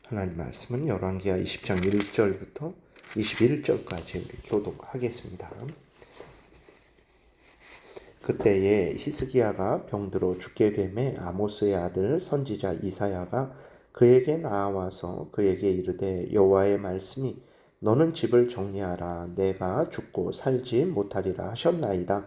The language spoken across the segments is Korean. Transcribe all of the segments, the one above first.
하나님 말씀은 열왕기하 20장 1절부터 21절까지 교독하겠습니다. 그때에 히스기야가 병들어 죽게 되매 아모스의 아들 선지자 이사야가 그에게 나아와서 그에게 이르되 여호와의 말씀이 너는 집을 정리하라 내가 죽고 살지 못하리라 하셨나이다.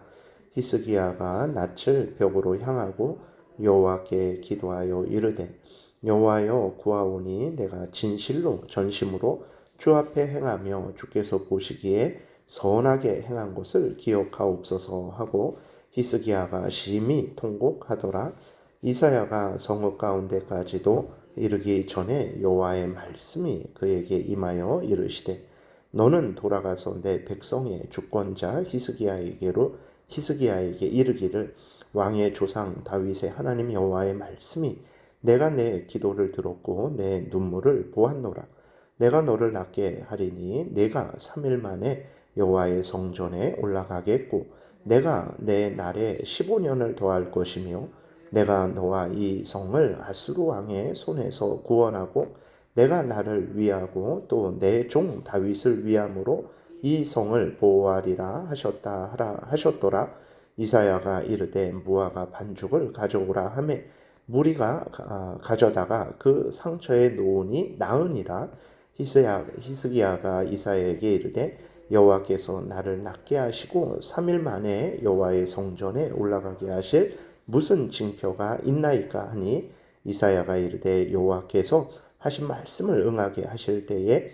히스기야가 낯을 벽으로 향하고 여호와께 기도하여 이르되 여호와여 구하오니 내가 진실로 전심으로 주 앞에 행하며 주께서 보시기에 선하게 행한 것을 기억하옵소서 하고 히스기야가 심히 통곡하더라. 이사야가 성읍 가운데까지도 이르기 전에 여호와의 말씀이 그에게 임하여 이르시되 너는 돌아가서 내 백성의 주권자 히스기야에게 이르기를 왕의 조상 다윗의 하나님 여호와의 말씀이 내가 내 기도를 들었고 내 눈물을 보았노라. 내가 너를 낫게 하리니 내가 3일 만에 여호와의 성전에 올라가겠고 내가 내 날에 15년을 더할 것이며 내가 너와 이 성을 아수르 왕의 손에서 구원하고 내가 나를 위하고 또 내 종 다윗을 위함으로 이 성을 보호하리라 하셨더라. 이사야가 이르되 무화과 반죽을 가져오라 하매 무리가 가져다가 그 상처에 놓으니 나으니라. 히스기야가 이사야에게 이르되 여호와께서 나를 낫게 하시고 3일 만에 여호와의 성전에 올라가게 하실 무슨 징표가 있나이까 하니 이사야가 이르되 여호와께서 하신 말씀을 응하게 하실 때에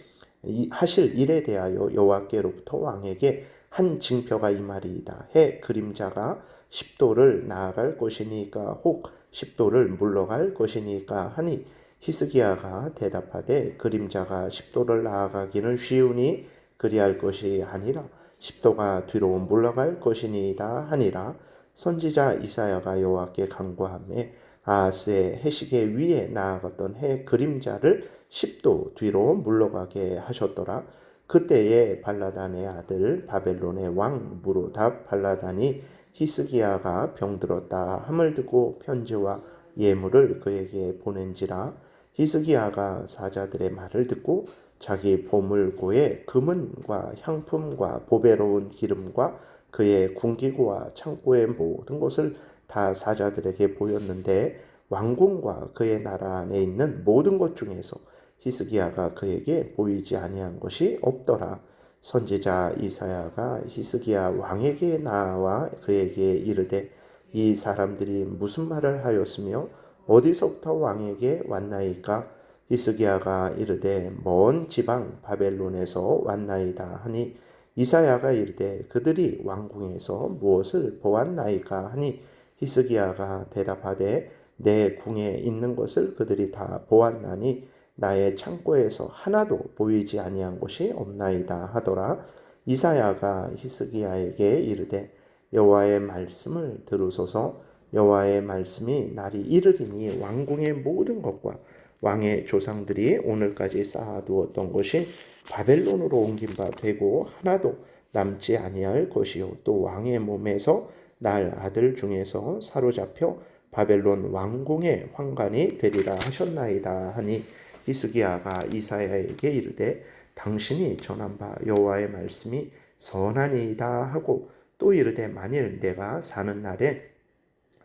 하실 일에 대하여 여호와께로부터 왕에게 한 징표가 임하리이다. 해 그림자가 10도를 나아갈 것이니까 혹 10도를 물러갈 것이니까 하니 히스기야가 대답하되 그림자가 10도를 나아가기는 쉬우니 그리할 것이 아니라 10도가 뒤로 물러갈 것이니이다 하니라. 선지자 이사야가 여호와께 간구하매 아하스의 해시계 위에 나아갔던 해 그림자를 10도 뒤로 물러가게 하셨더라. 그때에 발라단의 아들 바벨론의 왕 무로답 발라단이 히스기야가 병들었다 함을 듣고 편지와 예물을 그에게 보낸지라. 히스기야가 사자들의 말을 듣고 자기 보물고에 금은과 향품과 보배로운 기름과 그의 궁기구와 창고의 모든 것을 다 사자들에게 보였는데 왕궁과 그의 나라 안에 있는 모든 것 중에서 히스기야가 그에게 보이지 아니한 것이 없더라. 선지자 이사야가 히스기야 왕에게 나와 그에게 이르되 이 사람들이 무슨 말을 하였으며 어디서부터 왕에게 왔나이까? 히스기야가 이르되 먼 지방 바벨론에서 왔나이다 하니 이사야가 이르되 그들이 왕궁에서 무엇을 보았나이까 하니 히스기야가 대답하되 내 궁에 있는 것을 그들이 다 보았나니 나의 창고에서 하나도 보이지 아니한 것이 없나이다 하더라. 이사야가 히스기야에게 이르되 여호와의 말씀을 들으소서. 여호와의 말씀이 날이 이르리니 왕궁의 모든 것과 왕의 조상들이 오늘까지 쌓아두었던 것이 바벨론으로 옮긴 바 되고 하나도 남지 아니할 것이요 또 왕의 몸에서 날 아들 중에서 사로잡혀 바벨론 왕궁의 환관이 되리라 하셨나이다 하니 히스기야가 이사야에게 이르되 당신이 전한 바 여호와의 말씀이 선하니이다 하고 또 이르되 만일 내가 사는 날에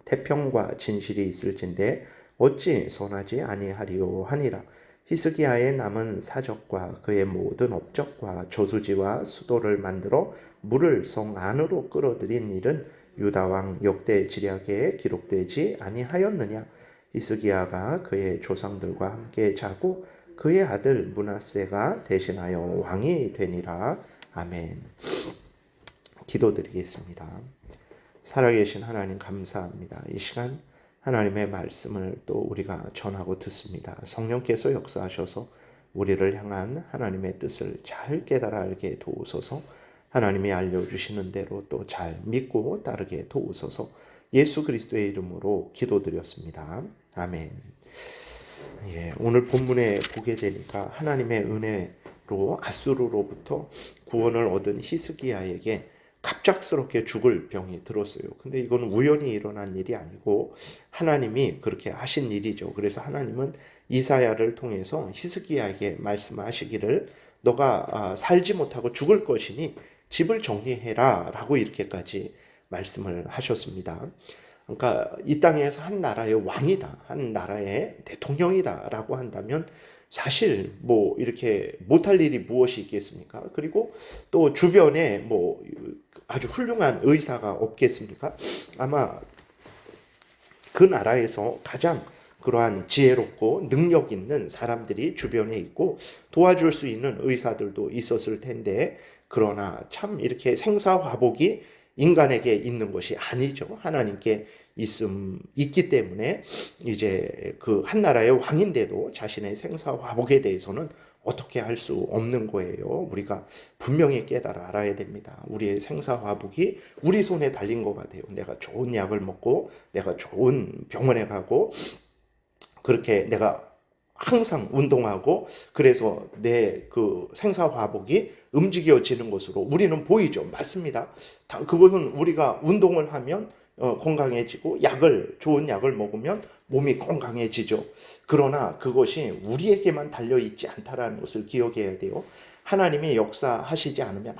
태평과 진실이 있을진데 어찌 선하지 아니하리요 하니라. 히스기야의 남은 사적과 그의 모든 업적과 저수지와 수도를 만들어 물을 성 안으로 끌어들인 일은 유다 왕 역대 지략에 기록되지 아니하였느냐. 히스기야가 그의 조상들과 함께 자고 그의 아들 므낫세가 대신하여 왕이 되니라. 아멘. 기도드리겠습니다. 살아계신 하나님 감사합니다. 이 시간 하나님의 말씀을 또 우리가 전하고 듣습니다. 성령께서 역사하셔서 우리를 향한 하나님의 뜻을 잘 깨달아 알게 도우소서. 하나님이 알려주시는 대로 또 잘 믿고 따르게 도우소서. 예수 그리스도의 이름으로 기도드렸습니다. 아멘. 오늘 본문에 보게 되니까 하나님의 은혜로 아수르로부터 구원을 얻은 히스기야에게 갑작스럽게 죽을 병이 들었어요. 근데 이건 우연히 일어난 일이 아니고 하나님이 그렇게 하신 일이죠. 그래서 하나님은 이사야를 통해서 히스기야에게 말씀하시기를 너가 살지 못하고 죽을 것이니 집을 정리해라 라고 이렇게까지 말씀을 하셨습니다. 그러니까 이 땅에서 한 나라의 왕이다, 한 나라의 대통령이다 라고 한다면 사실 뭐 이렇게 못할 일이 무엇이 있겠습니까? 그리고 또 주변에 뭐 아주 훌륭한 의사가 없겠습니까? 아마 그 나라에서 가장 그러한 지혜롭고 능력 있는 사람들이 주변에 있고 도와줄 수 있는 의사들도 있었을 텐데, 그러나 참 이렇게 생사화복이 인간에게 있는 것이 아니죠. 하나님께 있기 때문에 이제 그 한 나라의 왕인데도 자신의 생사화복에 대해서는 어떻게 할 수 없는 거예요. 우리가 분명히 깨달아 알아야 됩니다. 우리의 생사화복이 우리 손에 달린 것 같아요. 내가 좋은 약을 먹고 내가 좋은 병원에 가고 그렇게 내가 항상 운동하고 그래서 내 그 생사화복이 움직여지는 것으로 우리는 보이죠. 맞습니다. 그것은 우리가 운동을 하면 건강해지고 좋은 약을 먹으면 몸이 건강해지죠. 그러나 그것이 우리에게만 달려있지 않다라는 것을 기억해야 돼요. 하나님이 역사하시지 않으면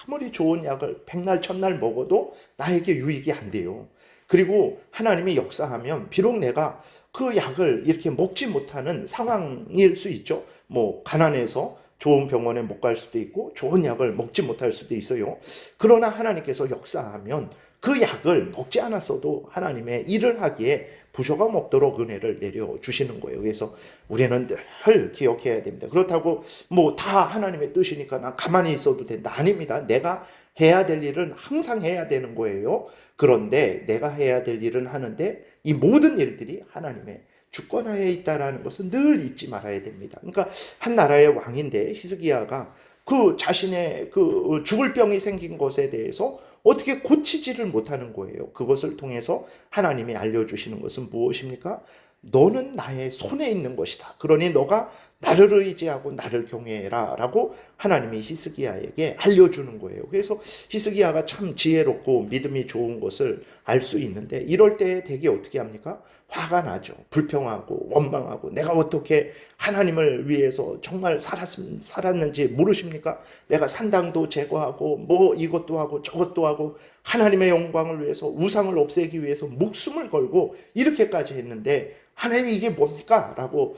아무리 좋은 약을 백날 천날 먹어도 나에게 유익이 안 돼요. 그리고 하나님이 역사하면 비록 내가 그 약을 이렇게 먹지 못하는 상황일 수 있죠. 뭐 가난해서 좋은 병원에 못 갈 수도 있고 좋은 약을 먹지 못할 수도 있어요. 그러나 하나님께서 역사하면 그 약을 먹지 않았어도 하나님의 일을 하기에 부족함 없도록 은혜를 내려주시는 거예요. 그래서 우리는 늘 기억해야 됩니다. 그렇다고 뭐 다 하나님의 뜻이니까 나 가만히 있어도 된다. 아닙니다. 내가 해야 될 일은 항상 해야 되는 거예요. 그런데 내가 해야 될 일은 하는데 이 모든 일들이 하나님의 주권하에 있다라는 것은 늘 잊지 말아야 됩니다. 그러니까 한 나라의 왕인데 히스기야가 그 자신의 그 죽을 병이 생긴 것에 대해서 어떻게 고치지를 못하는 거예요. 그것을 통해서 하나님이 알려주시는 것은 무엇입니까? 너는 나의 손에 있는 것이다. 그러니 너가 나를 의지하고 나를 경외해라 라고 하나님이 히스기야에게 알려주는 거예요. 그래서 히스기야가 참 지혜롭고 믿음이 좋은 것을 알 수 있는데 이럴 때 되게 어떻게 합니까? 화가 나죠. 불평하고 원망하고 내가 어떻게 하나님을 위해서 정말 살았는지 모르십니까? 내가 산당도 제거하고 뭐 이것도 하고 저것도 하고 하나님의 영광을 위해서 우상을 없애기 위해서 목숨을 걸고 이렇게까지 했는데 하나님 이게 뭡니까? 라고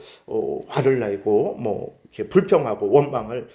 화를 내고 뭐 이렇게 불평하고 원망을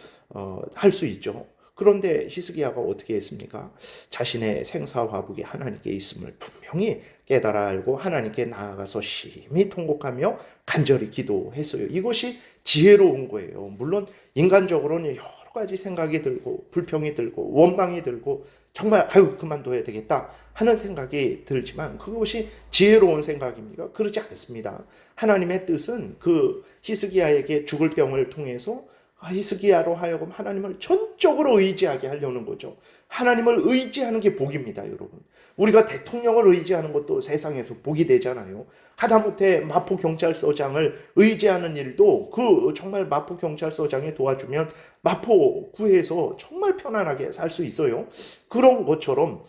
할 수 있죠. 그런데 히스기야가 어떻게 했습니까? 자신의 생사화복이 하나님께 있음을 분명히 깨달아 알고 하나님께 나아가서 심히 통곡하며 간절히 기도했어요. 이것이 지혜로운 거예요. 물론 인간적으로는 여러 가지 생각이 들고 불평이 들고 원망이 들고 정말 그만둬야 되겠다 하는 생각이 들지만 그것이 지혜로운 생각입니까? 그렇지 않습니다. 하나님의 뜻은 그 히스기야에게 죽을 병을 통해서 히스기야로 하여금 하나님을 전적으로 의지하게 하려는 거죠. 하나님을 의지하는 게 복입니다, 여러분. 우리가 대통령을 의지하는 것도 세상에서 복이 되잖아요. 하다못해 마포경찰서장을 의지하는 일도 그 정말 마포경찰서장이 도와주면 마포구에서 정말 편안하게 살 수 있어요. 그런 것처럼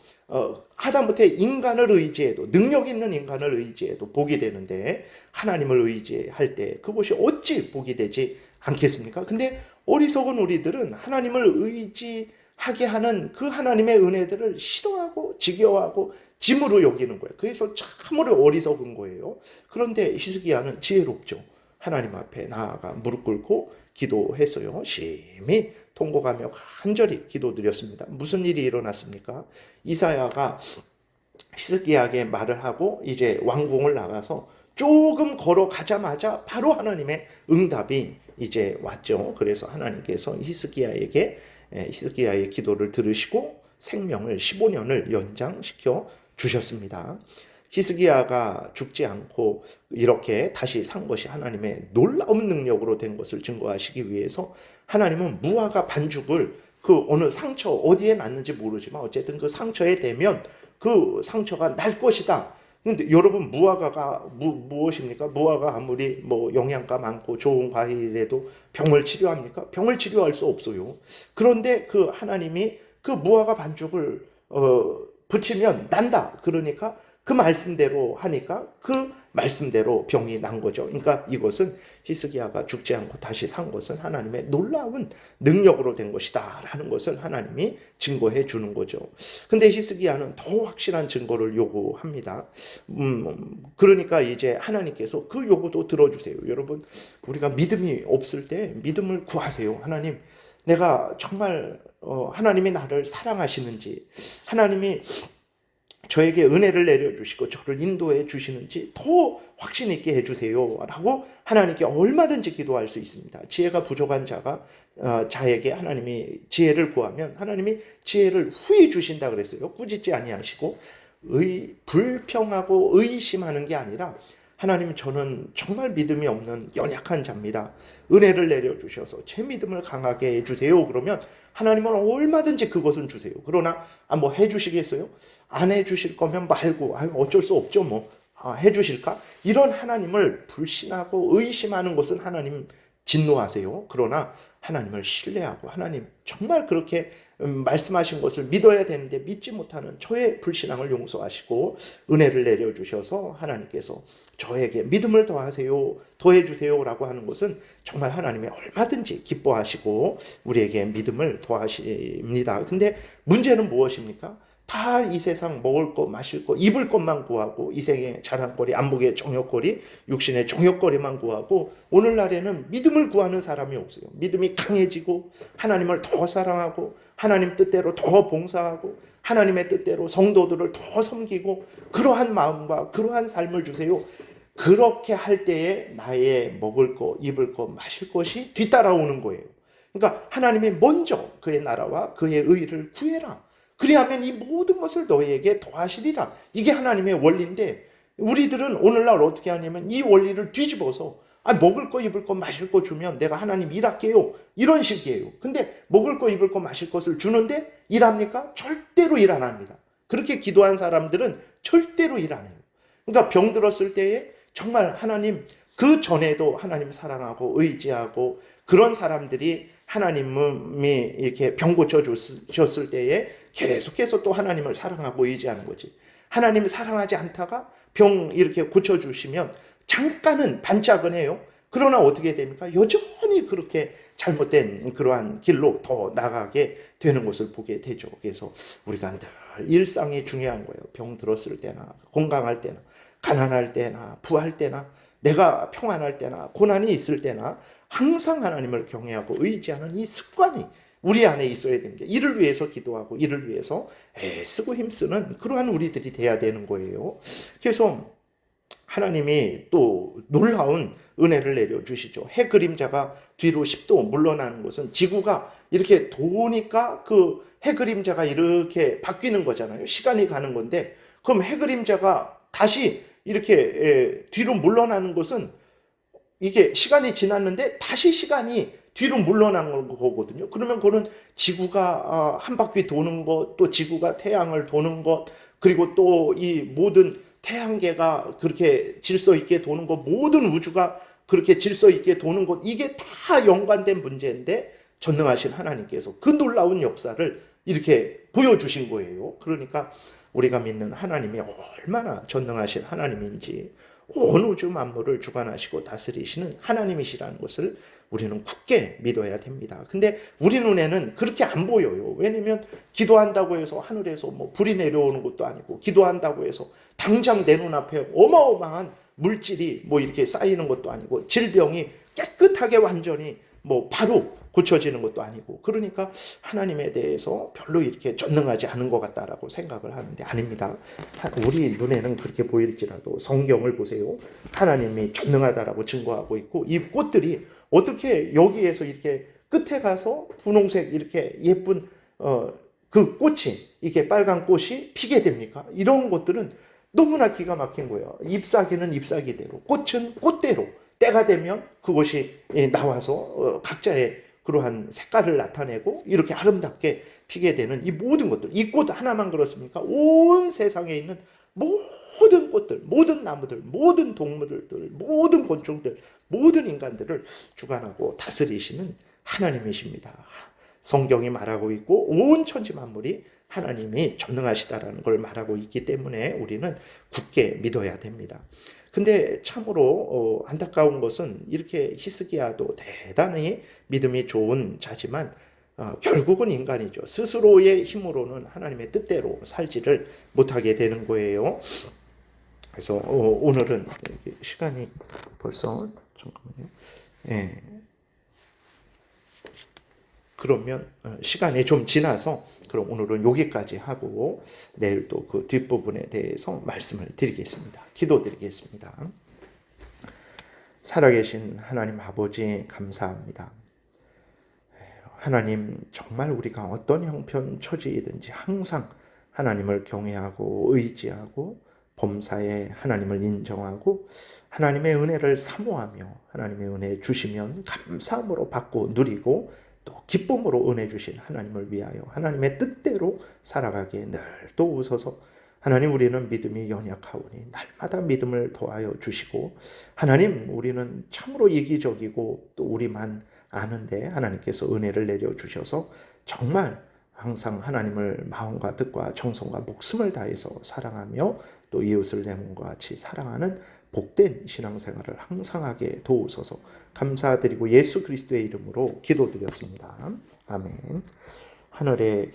하다못해 인간을 의지해도 능력 있는 인간을 의지해도 복이 되는데 하나님을 의지할 때 그것이 어찌 복이 되지 않겠습니까? 근데 어리석은 우리들은 하나님을 의지하게 하는 그 하나님의 은혜들을 싫어하고 지겨워하고 짐으로 여기는 거예요. 그래서 참으로 어리석은 거예요. 그런데 히스기야는 지혜롭죠. 하나님 앞에 나아가 무릎 꿇고 기도했어요. 심히 통곡하며 간절히 기도드렸습니다. 무슨 일이 일어났습니까? 이사야가 히스기야에게 말을 하고 이제 왕궁을 나가서 조금 걸어가자마자 바로 하나님의 응답이 이제 왔죠. 그래서 하나님께서 히스기야의 기도를 들으시고 생명을 15년을 연장시켜 주셨습니다. 히스기야가 죽지 않고 이렇게 다시 산 것이 하나님의 놀라운 능력으로 된 것을 증거하시기 위해서 하나님은 무화과 반죽을 그 어느 상처 어디에 났는지 모르지만 어쨌든 그 상처에 대면 그 상처가 날 것이다. 근데 여러분 무화과가 무엇입니까? 무화과 아무리 뭐 영양가 많고 좋은 과일이라도 병을 치료합니까? 병을 치료할 수 없어요. 그런데 그 하나님이 그 무화과 반죽을 붙이면 난다. 그러니까 그 말씀대로 하니까 그 말씀대로 병이 난 거죠. 그러니까 이것은 히스기야가 죽지 않고 다시 산 것은 하나님의 놀라운 능력으로 된 것이다 라는 것을 하나님이 증거해 주는 거죠. 근데 히스기야는 더 확실한 증거를 요구합니다. 그러니까 이제 하나님께서 그 요구도 들어주세요. 여러분, 우리가 믿음이 없을 때 믿음을 구하세요. 하나님, 내가 정말 하나님이 나를 사랑하시는지, 하나님이 저에게 은혜를 내려주시고 저를 인도해 주시는지 더 확신 있게 해주세요 라고 하나님께 얼마든지 기도할 수 있습니다. 지혜가 부족한 자에게 하나님이 지혜를 구하면 하나님이 지혜를 후히 주신다 그랬어요. 꾸짖지 아니하시고 불평하고 의심하는 게 아니라 하나님, 저는 정말 믿음이 없는 연약한 자입니다. 은혜를 내려주셔서 제 믿음을 강하게 해주세요. 그러면 하나님은 얼마든지 그것은 주세요. 그러나 뭐 해주시겠어요? 안 해주실 거면 말고 어쩔 수 없죠 뭐. 해주실까? 이런 하나님을 불신하고 의심하는 것은 하나님 진노하세요. 그러나 하나님을 신뢰하고 하나님 정말 그렇게 말씀하신 것을 믿어야 되는데 믿지 못하는 저의 불신앙을 용서하시고 은혜를 내려주셔서 하나님께서 저에게 믿음을 더하세요, 더해주세요 라고 하는 것은 정말 하나님이 얼마든지 기뻐하시고 우리에게 믿음을 더하십니다. 근데 문제는 무엇입니까? 다 이 세상 먹을 것, 마실 것, 입을 것만 구하고 이 생의 자랑거리, 안목의 정욕거리, 육신의 정욕거리만 구하고 오늘날에는 믿음을 구하는 사람이 없어요. 믿음이 강해지고 하나님을 더 사랑하고 하나님 뜻대로 더 봉사하고 하나님의 뜻대로 성도들을 더 섬기고 그러한 마음과 그러한 삶을 주세요. 그렇게 할 때에 나의 먹을 것, 입을 것, 마실 것이 뒤따라오는 거예요. 그러니까 하나님이 먼저 그의 나라와 그의 의를 구해라. 그리하면 이 모든 것을 너희에게 더하시리라. 이게 하나님의 원리인데 우리들은 오늘날 어떻게 하냐면 이 원리를 뒤집어서 먹을 거 입을 거 마실 거 주면 내가 하나님 일할게요. 이런 식이에요. 근데 먹을 거 입을 거 마실 것을 주는데 일합니까? 절대로 일 안 합니다. 그렇게 기도한 사람들은 절대로 일 안 해요. 그러니까 병 들었을 때에 정말 하나님, 그 전에도 하나님 사랑하고 의지하고 그런 사람들이 하나님이 이렇게 병 고쳐주셨을 때에 계속해서 또 하나님을 사랑하고 의지하는 거지. 하나님을 사랑하지 않다가 병 이렇게 고쳐주시면 잠깐은 반짝은 해요. 그러나 어떻게 됩니까? 여전히 그렇게 잘못된 그러한 길로 더 나가게 되는 것을 보게 되죠. 그래서 우리가 늘 일상이 중요한 거예요. 병 들었을 때나 건강할 때나 가난할 때나 부할 때나 내가 평안할 때나 고난이 있을 때나 항상 하나님을 경외하고 의지하는 이 습관이 우리 안에 있어야 됩니다. 이를 위해서 기도하고 이를 위해서 애쓰고 힘쓰는 그러한 우리들이 돼야 되는 거예요. 그래서 하나님이 또 놀라운 은혜를 내려주시죠. 해 그림자가 뒤로 10도 물러나는 것은 지구가 이렇게 도니까 그 해 그림자가 이렇게 바뀌는 거잖아요. 시간이 가는 건데 그럼 해 그림자가 다시 이렇게 뒤로 물러나는 것은 이게 시간이 지났는데 다시 시간이 뒤로 물러나는 거거든요. 그러면 그거는 지구가 한 바퀴 도는 것, 또 지구가 태양을 도는 것, 그리고 또 이 모든 태양계가 그렇게 질서 있게 도는 것, 모든 우주가 그렇게 질서 있게 도는 것, 이게 다 연관된 문제인데 전능하신 하나님께서 그 놀라운 역사를 이렇게 보여주신 거예요. 그러니까 우리가 믿는 하나님이 얼마나 전능하신 하나님인지, 온 우주 만물을 주관하시고 다스리시는 하나님이시라는 것을 우리는 굳게 믿어야 됩니다. 근데 우리 눈에는 그렇게 안 보여요. 왜냐면 기도한다고 해서 하늘에서 뭐 불이 내려오는 것도 아니고, 기도한다고 해서 당장 내 눈앞에 어마어마한 물질이 뭐 이렇게 쌓이는 것도 아니고, 질병이 깨끗하게 완전히 뭐 바로 고쳐지는 것도 아니고, 그러니까 하나님에 대해서 별로 이렇게 전능하지 않은 것 같다라고 생각을 하는데 아닙니다. 우리 눈에는 그렇게 보일지라도 성경을 보세요. 하나님이 전능하다라고 증거하고 있고, 이 꽃들이 어떻게 여기에서 이렇게 끝에 가서 분홍색 이렇게 예쁜 그 꽃이, 이게 빨간 꽃이 피게 됩니까? 이런 것들은 너무나 기가 막힌 거예요. 잎사귀는 잎사귀대로, 꽃은 꽃대로 때가 되면 그것이 나와서 각자의 그러한 색깔을 나타내고 이렇게 아름답게 피게 되는 이 모든 것들, 이 꽃 하나만 그렇습니까? 온 세상에 있는 모든 꽃들, 모든 나무들, 모든 동물들, 모든 곤충들, 모든 인간들을 주관하고 다스리시는 하나님이십니다. 성경이 말하고 있고 온 천지 만물이 하나님이 전능하시다라는 걸 말하고 있기 때문에 우리는 굳게 믿어야 됩니다. 근데 참으로 안타까운 것은 이렇게 히스기야도 대단히 믿음이 좋은 자지만 결국은 인간이죠. 스스로의 힘으로는 하나님의 뜻대로 살지를 못하게 되는 거예요. 그래서 오늘은 시간이 벌써 잠깐만요. 예. 그러면 시간이 좀 지나서 그럼 오늘은 여기까지 하고 내일 또 그 뒷부분에 대해서 말씀을 드리겠습니다. 기도드리겠습니다. 살아계신 하나님 아버지 감사합니다. 하나님 정말 우리가 어떤 형편 처지이든지 항상 하나님을 경외하고 의지하고 범사에 하나님을 인정하고 하나님의 은혜를 사모하며 하나님의 은혜 주시면 감사함으로 받고 누리고 또 기쁨으로 은혜 주신 하나님을 위하여 하나님의 뜻대로 살아가기에 늘 도우소서. 하나님 우리는 믿음이 연약하오니 날마다 믿음을 더하여 주시고 하나님 우리는 참으로 이기적이고 또 우리만 아는데 하나님께서 은혜를 내려주셔서 정말 항상 하나님을 마음과 뜻과 정성과 목숨을 다해서 사랑하며 또 이웃을 내 몸과 같이 사랑하는 복된 신앙생활을 항상 하게 도우소서. 감사드리고 예수 그리스도의 이름으로 기도드렸습니다. 아멘. 하늘에